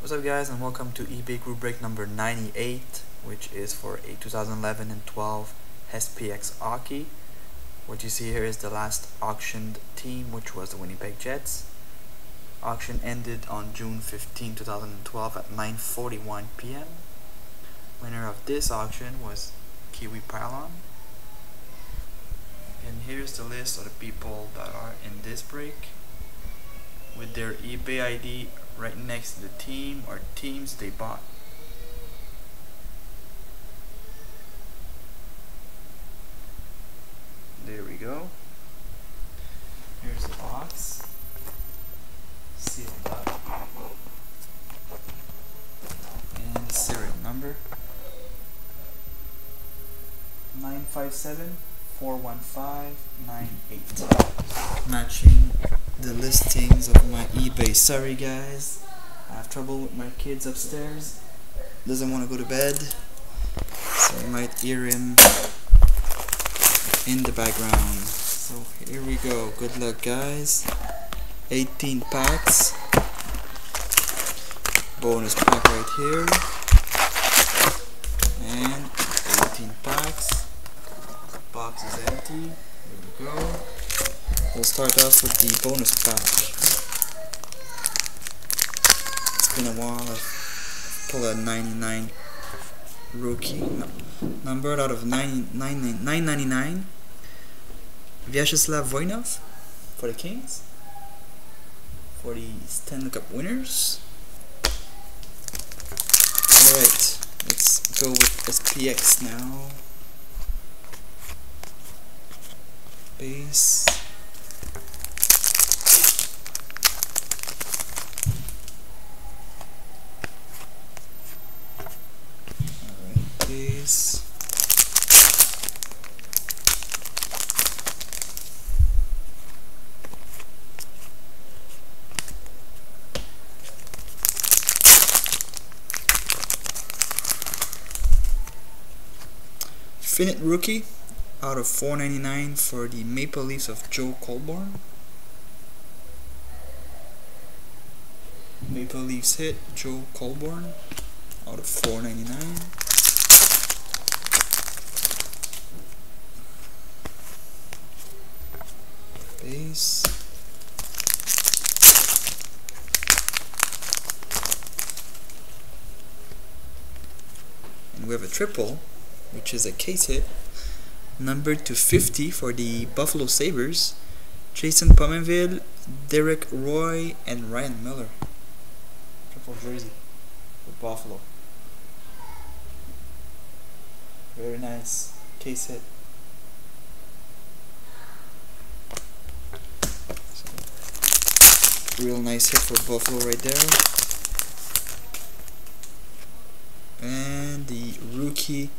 What's up guys, and welcome to eBay group break number 98, which is for a 2011 and 12 SPX hockey. What you see here is the last auctioned team, which was the Winnipeg Jets. Auction ended on June 15, 2012 at 9:41 p.m. Winner of this auction was Kiwi Pylon. And here's the list of the people that are in this break with their eBay ID right next to the team or teams they bought. There we go. Here's the box. Sealed up. And the serial number 957-415-98. Matching the listings of my eBay. Sorry guys, I have trouble with my kids upstairs. Doesn't want to go to bed, so you might hear him in the background. So here we go. Good luck guys. 18 packs. Bonus pack right here. And 18 packs. Box is empty. Here we go. We'll start off with the bonus pack. It's been a while. I've pulled a 99 rookie, numbered out of 999. Vyacheslav Voinov for the Kings, for the Stanley Cup winners. Alright, let's go with SPX now. Base. Finite rookie out of 499 for the Maple Leafs of Joe Colborn. Maple Leafs hit Joe Colborn out of 499. Base. And we have a triple, which is a case hit, numbered to 50 for the Buffalo Sabres. Jason Pominville, Derek Roy, and Ryan Miller. Triple jersey for Buffalo. Very nice case hit. Real nice hit for Buffalo right there. And the rookie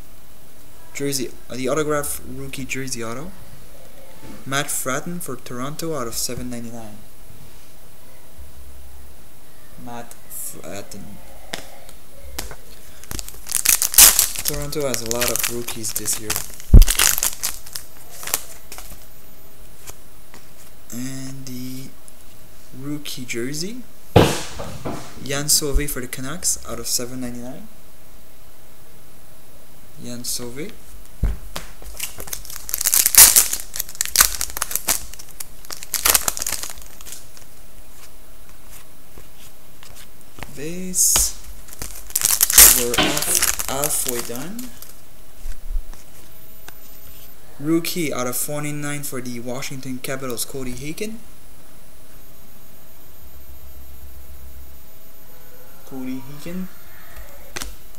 jersey, the autograph rookie jersey auto, Matt Fratton for Toronto out of 799. Matt Fratton. Toronto has a lot of rookies this year. And the rookie jersey, Jan Sauvé for the Canucks out of 799. Jan Sauvé. Base. We're halfway done. Rookie out of 499 for the Washington Capitals, Cody Heakin. Cody Heakin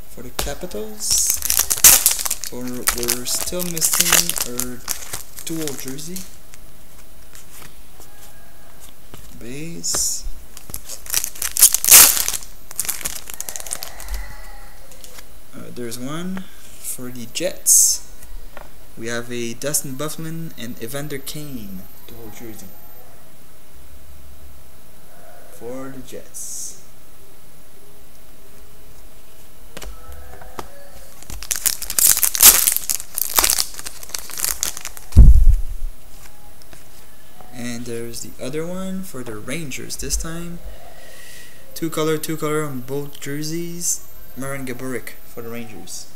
for the Capitals. So we're still missing our dual jersey. Base. There's one for the Jets. We have a Dustin Byfuglien and Evander Kane dual jersey for the Jets. And there's the other one for the Rangers this time. Two color on both jerseys. Marin Gaborik for the Rangers.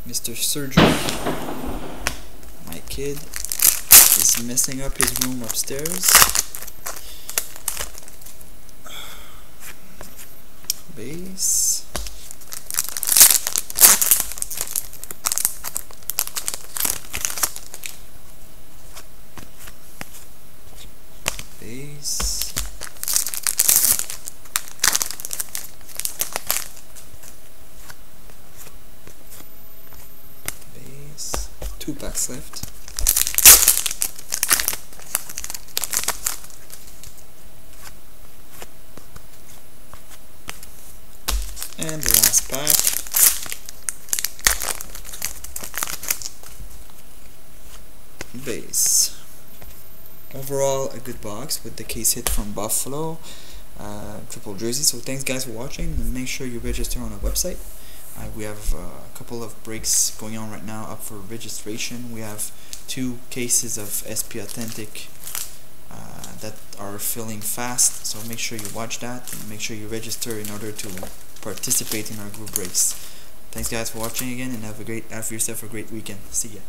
Mr. Surgery, my kid, is messing up his room upstairs. Base. Base. Base. 2 packs left. And the last pack. Base. Overall, a good box with the case hit from Buffalo, triple jersey. So thanks guys for watching, and make sure you register on our website. We have a couple of breaks going on right now up for registration. We have 2 cases of SP Authentic that are filling fast, so make sure you watch that and make sure you register in order to participate in our group breaks. Thanks guys for watching again, and have yourself a great weekend. See ya.